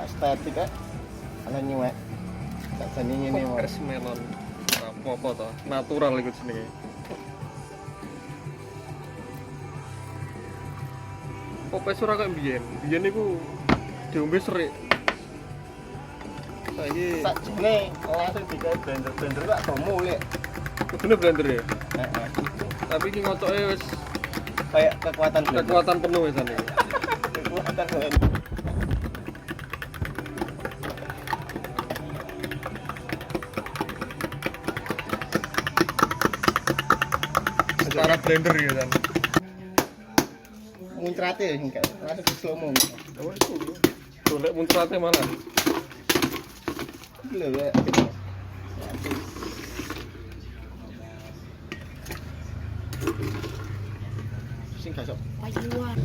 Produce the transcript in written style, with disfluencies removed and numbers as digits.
estetik ya. Ana nyuwek. Tak jane ngene wae. Es melon. Apa to? Natural iku jenenge. Kopes ora kaya biyen. Biyen niku diombe serik. Saiki Sakjane langsung digawe blender-blender kok domo ya. kudune blender ya. Heeh. Tapi iki ngocoke wis Kayak kekuatan blender. kekuatan penuh wisan iki. Kekuatan blender. Setara blender ya kan. Muncrate ya sing kayak langsung di slow mo. Oh itu. Golek muncrate malah. Lho ya. Sing gak sok. Payuan.